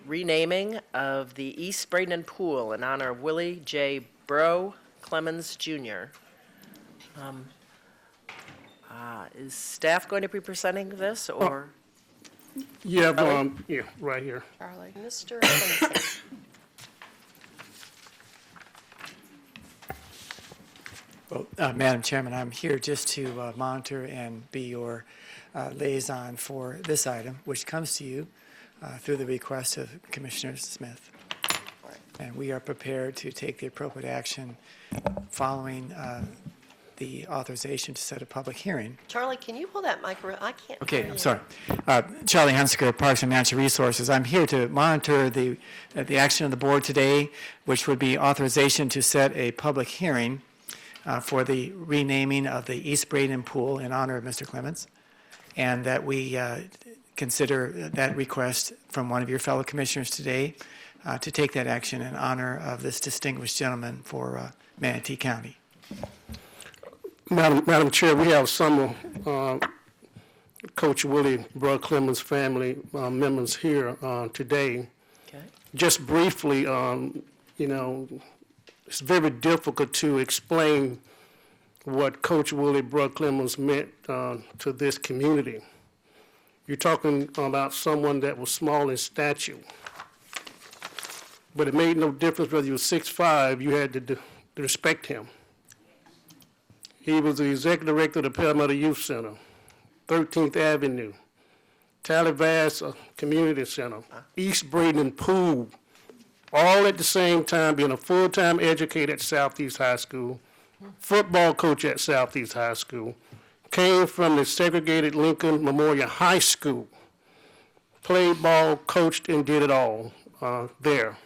renaming of the East Bradenton Pool in honor of Willie J. Bro Clemons Jr. Is staff going to be presenting this, or? Yeah, Charlie? yeah, right here. Charlie. Mr. Clemons. Well, Madam Chairman, I'm here just to monitor and be your liaison for this item, which comes to you through the request of Commissioner Smith. And we are prepared to take the appropriate action following the authorization to set a public hearing. Charlie, can you pull that microphone? I can't Okay, hear I'm you. sorry. Charlie Hunsaker, Parks and Natural Resources. I'm here to monitor the action of the board today, which would be authorization to set a public hearing for the renaming of the East Bradenton Pool in honor of Mr. Clemons, and that we consider that request from one of your fellow commissioners today to take that action in honor of this distinguished gentleman for Manatee County. Madam Chair, we have some Coach Willie Bro Clemons family members here today. Okay. Just briefly, you know, it's very difficult to explain what Coach Willie Bro Clemons meant to this community. You're talking about someone that was small in stature, but it made no difference whether you were 6'5", you had to respect him. He was the executive director of the Palmetto Youth Center, 13th Avenue, Talivas Community Center, East Bradenton Pool, all at the same time being a full-time educator at Southeast High School, football coach at Southeast High School, came from the segregated Lincoln Memorial High School, played ball, coached, and did it all there.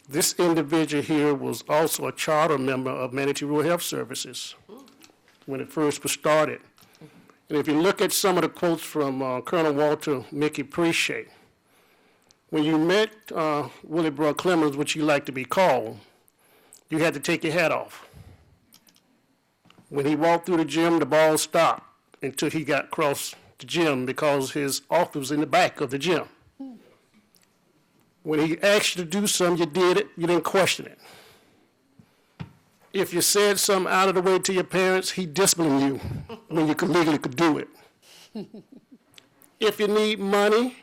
This individual here was also a charter member of Manatee Rural Health Services when it first was started. And if you look at some of the quotes from Colonel Walter Mickey Appreciate, when you met Willie Bro Clemons, which he liked to be called, you had to take your hat off. When he walked through the gym, the ball stopped until he got across the gym because his office was in the back of the gym. When he asked you to do something, you did it, you didn't question it. If you said something out of the way to your parents, he disciplined you when you legally could do it. If you need money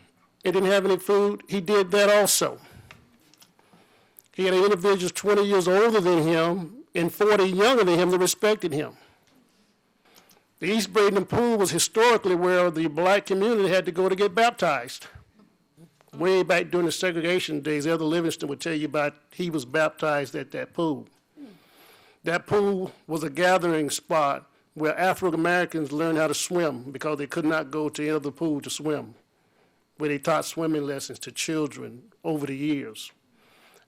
and didn't have any food, he did that also. He had individuals 20 years older than him and 40 younger than him that respected him. The East Bradenton Pool was historically where the black community had to go to get baptized. Way back during the segregation days, Elder Livingston would tell you about he was baptized at that pool. That pool was a gathering spot where African Americans learned how to swim because they could not go to any other pool to swim, where they taught swimming lessons to children over the years.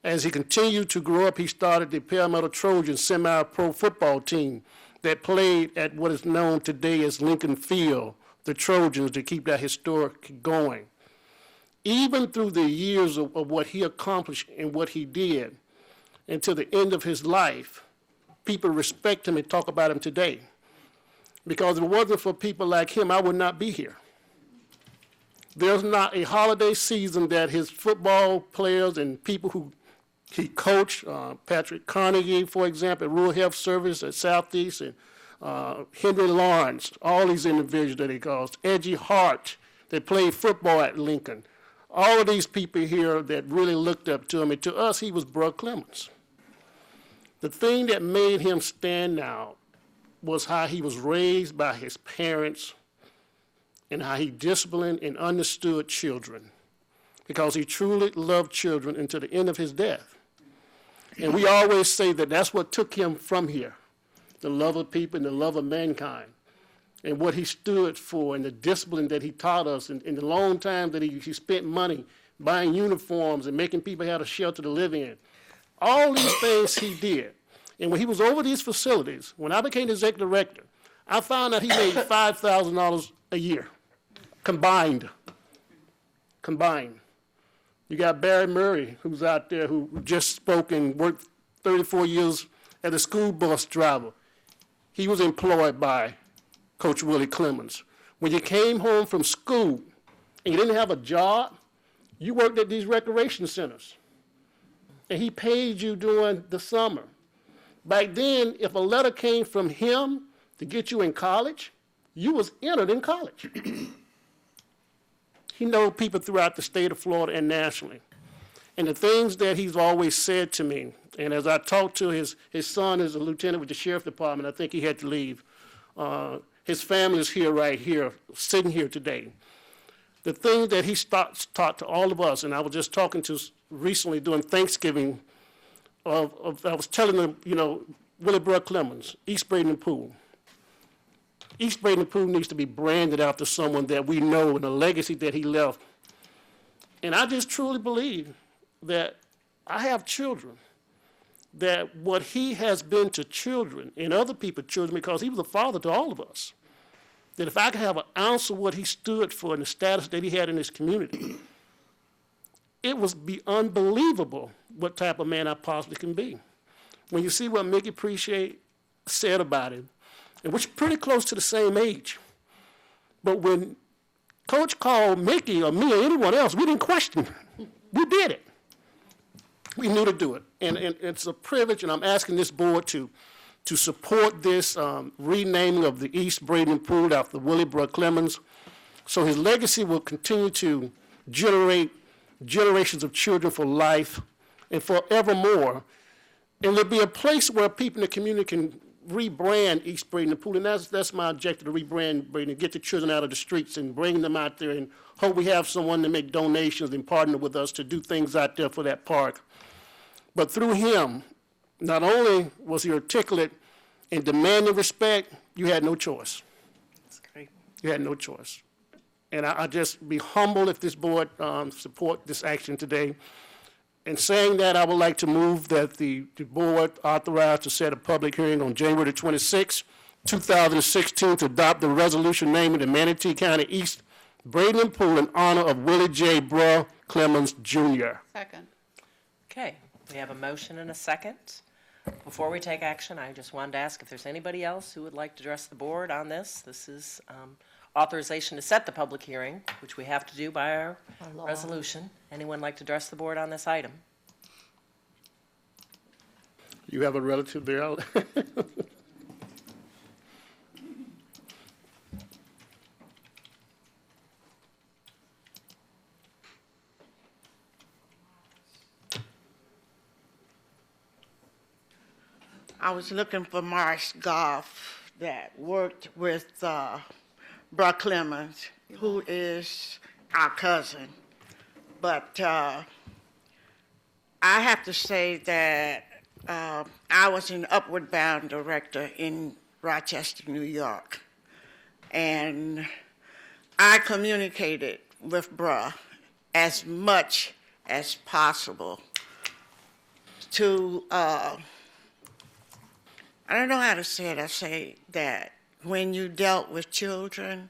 As he continued to grow up, he started the Palmetto Trojans semi-pro football team that played at what is known today as Lincoln Field, the Trojans, to keep that historic going. Even through the years of what he accomplished and what he did, until the end of his life, people respect him and talk about him today. Because if it wasn't for people like him, I would not be here. There's not a holiday season that his football players and people who he coached, Patrick Carnegie, for example, at Rural Health Service at Southeast, and Henry Lawrence, all these individuals that he calls, Edgy Hart, that played football at Lincoln. All of these people here that really looked up to him, and to us, he was Bro Clemons. The thing that made him stand out was how he was raised by his parents and how he disciplined and understood children, because he truly loved children until the end of his death. And we always say that that's what took him from here, the love of people and the love of mankind, and what he stood for and the discipline that he taught us, and the long time that he spent money buying uniforms and making people have a shelter to live in. All these things he did. And when he was over these facilities, when I became the executive director, I found out he made $5,000 a year, combined. You got Barry Murray, who's out there, who just spoke and worked 34 years as a school bus driver. He was employed by Coach Willie Clemons. When you came home from school and you didn't have a job, You worked at these recreation centers, and he paid you during the summer. Back then, if a letter came from him to get you in college, you was entered in college. He knows people throughout the state of Florida and nationally. And the things that he's always said to me, and as I talked to his son is a lieutenant with the sheriff department, I think he had to leave. His family is here, right here, sitting here today. The thing that he taught to all of us, and I was just talking to recently during Thanksgiving, I was telling them, you know, Willie Clemons, East Bradenton Pool. East Bradenton Pool needs to be branded after someone that we know and the legacy that he left. And I just truly believe that I have children, that what he has been to children and other people's children, because he was a father to all of us, that if I could have an ounce of what he stood for and the status that he had in his community, it would be unbelievable what type of man I possibly can be. When you see what Mickey Appreciate said about him, and we're pretty close to the same age, but when Coach called Mickey or me or anyone else, we didn't question him. We did it. We knew to do it. And it's a privilege, and I'm asking this board to support this renaming of the East Bradenton Pool after Willie Clemons, so his legacy will continue to generate generations of children for life and forevermore. And there'll be a place where people in the community can rebrand East Bradenton Pool, and that's my objective, to rebrand Bradenton, get the children out of the streets and bring them out there, and hope we have someone to make donations and partner with us to do things out there for that park. But through him, not only was he articulate and demanding respect, you had no choice. That's great. You had no choice. And I just be humble if this board support this action today. In saying that, I would like to move that the board authorize to set a public hearing on January 26, 2016, to adopt the resolution naming the Manatee County East Bradenton Pool in honor of Willie J. Clemons, Jr. Second. Okay, we have a motion and a second. Before we take action, I just wanted to ask if there's anybody else who would like to address the board on this. This is authorization to set the public hearing, which we have to do by our resolution. Anyone like to address the board on this item? You have a relative there? I was looking for Marsh Goff that worked with Brock Clemons, who is our cousin. But I have to say that I was an Upward Bound director in Rochester, New York. And I communicated with Bruh as much as possible to, I don't know how to say it. I say that when you dealt with children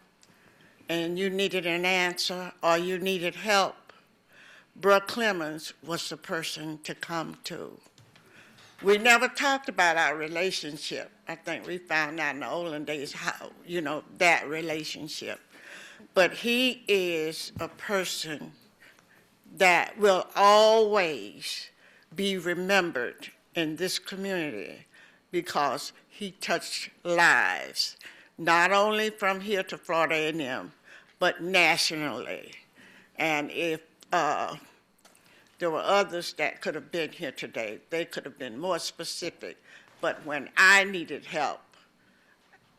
and you needed an answer or you needed help, Bruh Clemons was the person to come to. We never talked about our relationship. I think we found out in the olden days how, you know, that relationship. But he is a person that will always be remembered in this community because he touched lives, not only from here to Florida A&M, but nationally. And if there were others that could have been here today, they could have been more specific. But when I needed help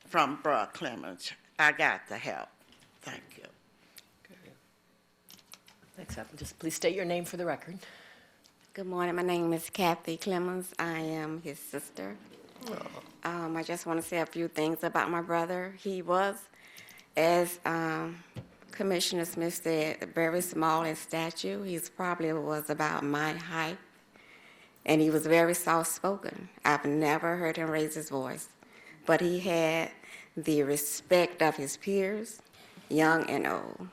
from Bruh Clemons, I got the help. Thank you. Thanks, Evan. Just please state your name for the record. Good morning. My name is Kathy Clemons. I am his sister. I just want to say a few things about my brother. He was, as Commissioner Smith said, very small in stature. He probably was about my height, and he was very soft-spoken. I've never heard him raise his voice, but he had the respect of his peers, young and old.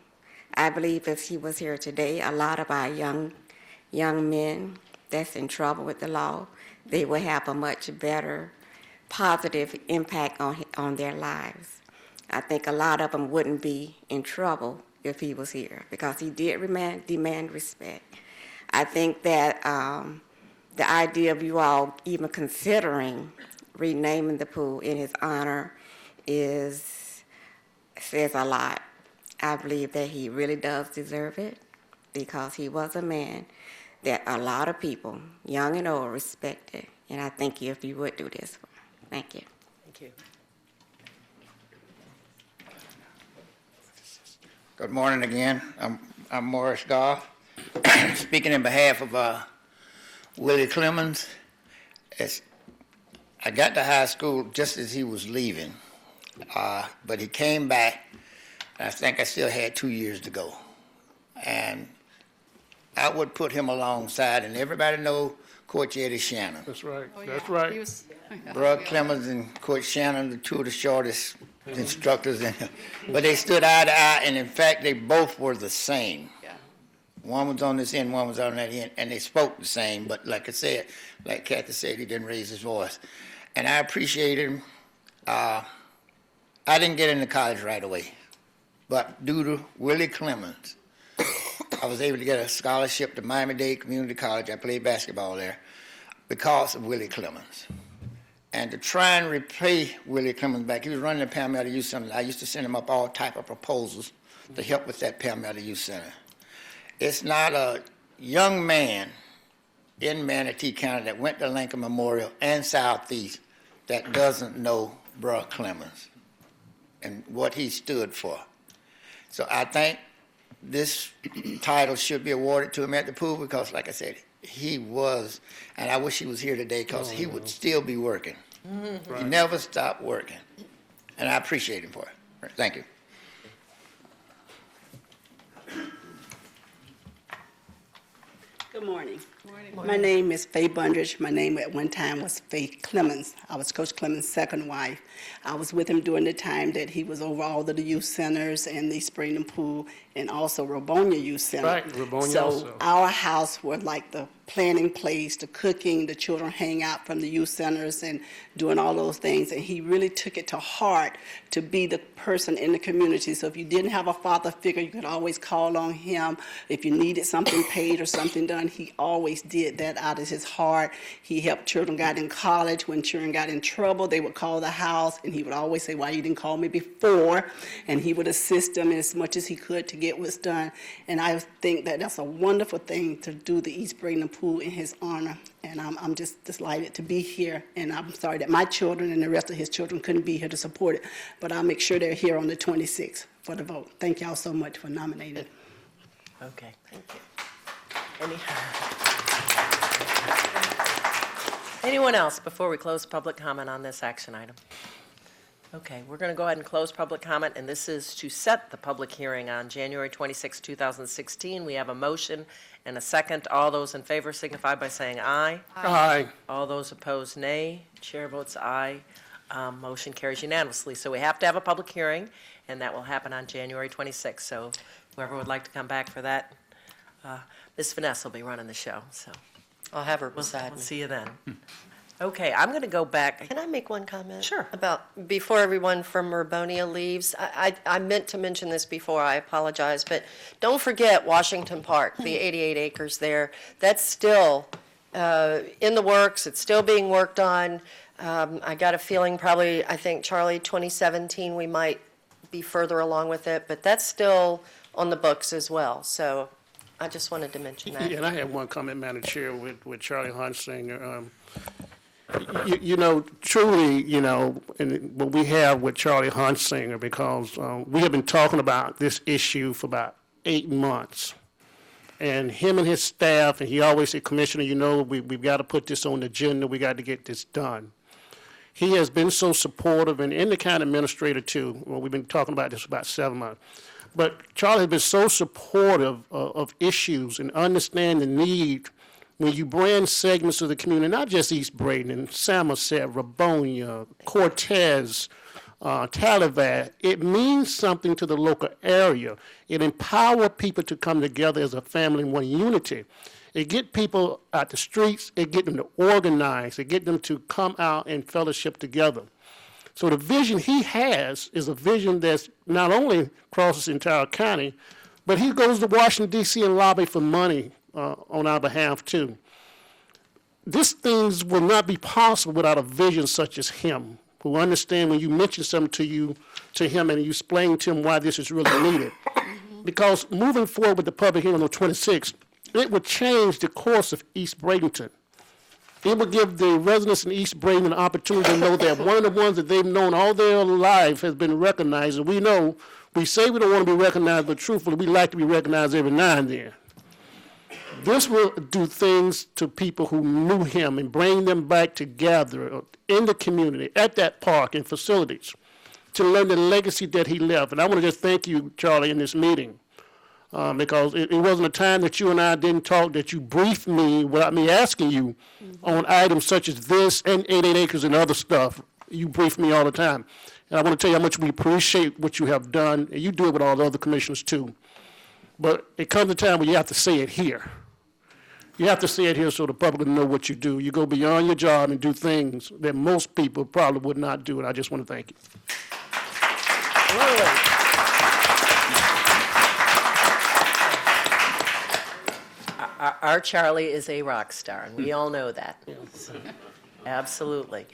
I believe if he was here today, a lot of our young men that's in trouble with the law, they will have a much better positive impact on their lives. I think a lot of them wouldn't be in trouble if he was here, because he did demand respect. I think that the idea of you all even considering renaming the pool in his honor says a lot. I believe that he really does deserve it, because he was a man that a lot of people, young and old, respected. And I thank you if you would do this for me. Thank you. Thank you. Good morning again. I'm Morris Goff, speaking in behalf of Willie Clemons. I got to high school just as he was leaving, but he came back, and I think I still had 2 years to go. And I would put him alongside, and everybody know Coach Eddie Shannon. That's right, that's right. Brother Clemons and Coach Shannon, the two of the shortest instructors in here. But they stood eye to eye, and in fact, they both were the same. One was on this end, one was on that end, and they spoke the same. But like I said, like Kathy said, he didn't raise his voice. And I appreciated him. I didn't get into college right away. But due to Willie Clemons, I was able to get a scholarship to Miami-Dade Community College. I played basketball there because of Willie Clemons. And to try and repay Willie Clemons back, he was running the Palmetto Youth Center. I used to send him up all type of proposals to help with that Palmetto Youth Center. It's not a young man in Manatee County that went to Lincoln Memorial and Southeast that doesn't know Bruh Clemons and what he stood for. So I think this title should be awarded to him at the pool because, like I said, he was, and I wish he was here today because he would still be working. Right. He never stopped working, and I appreciate him for it. Thank you. Good morning. My name is Faye Bundridge. My name at one time was Faye Clemons. I was Coach Clemons' second wife. I was with him during the time that he was over all of the youth centers and the Bradenton Pool and also Robonia Youth Center. Right, Robonia so also. our house was like the planning place, the cooking, the children hang out from the youth centers and doing all those things. And he really took it to heart to be the person in the community. So if you didn't have a father figure, you could always call on him. If you needed something paid or something done, he always did that out of his heart. He helped children got in college. When children got in trouble, they would call the house, and he would always say, "Why you didn't call me before?" And he would assist them as much as he could to get what's done. And I think that that's a wonderful thing to do the East Bradenton Pool in his honor. And I'm just delighted to be here. And I'm sorry that my children and the rest of his children couldn't be here to support it. But I'll make sure they're here on the 26th for the vote. Thank y'all so much for nominating. Okay, thank you. Anyone else before we close public comment on this action item? Okay, we're going to go ahead and close public comment, and this is to set the public hearing on January 26, 2016. We have a motion and a second. All those in favor signify by saying aye. Aye. All those opposed, nay. Chair votes aye. Motion carries unanimously. So we have to have a public hearing, and that will happen on January 26th. So whoever would like to come back for that, Ms. Vanessa will be running the show, so I'll have her we'll beside me. see you then. Okay, I'm going to go back. Can I make one comment? Sure. About, before everyone from Urbonia leaves, I meant to mention this before, I apologize, but don't forget Washington Park, the 88 acres there. That's still in the works, it's still being worked on. I got a feeling probably, I think, Charlie, 2017, we might be further along with it, but that's still on the books as well, so I just wanted to mention that. Yeah, and I have one comment, Madam Chair, with Charlie Hunsinger. You know, truly, you know, and what we have with Charlie Hunsinger, because we have been talking about this issue for about 8 months. And him and his staff, and he always said, Commissioner, you know, we've got to put this on the agenda. We got to get this done. He has been so supportive, and in the county administrator, too. Well, we've been talking about this for about 7 months. But Charlie has been so supportive of issues and understand the need when you brand segments of the community, not just East Bradenton, Somerset, Rabonia, Cortez, Talivat. It means something to the local area. It empowers people to come together as a family in one unity. It get people out the streets. It get them to organize. It get them to come out and fellowship together. So the vision he has is a vision that's not only crosses the entire county, but he goes to Washington, D.C. and lobby for money on our behalf, too. These things will not be possible without a vision such as him, who understand when you mention something to him and you explain to him why this is really needed. Because moving forward with the public hearing on the 26th, it would change the course of East Bradenton. It would give the residents in East Bradenton an opportunity to know that one of the ones that they've known all their life has been recognized. And we know, we say we don't want to be recognized, but truthfully, we like to be recognized every now and then. This will do things to people who knew him and bring them back together in the community, at that park and facilities, to learn the legacy that he left. And I want to just thank you, Charlie, in this meeting, because it wasn't a time that you and I didn't talk, that you briefed me without me asking you on items such as this and 88 acres and other stuff. You brief me all the time. And I want to tell you how much we appreciate what you have done, and you do it with all the other commissioners too. But it comes a time when you have to say it here. You have to say it here so the public will know what you do. You go beyond your job and do things that most people probably would not do, and I just want to thank you. Our Charlie is a rock star, and we all know that. So, absolutely.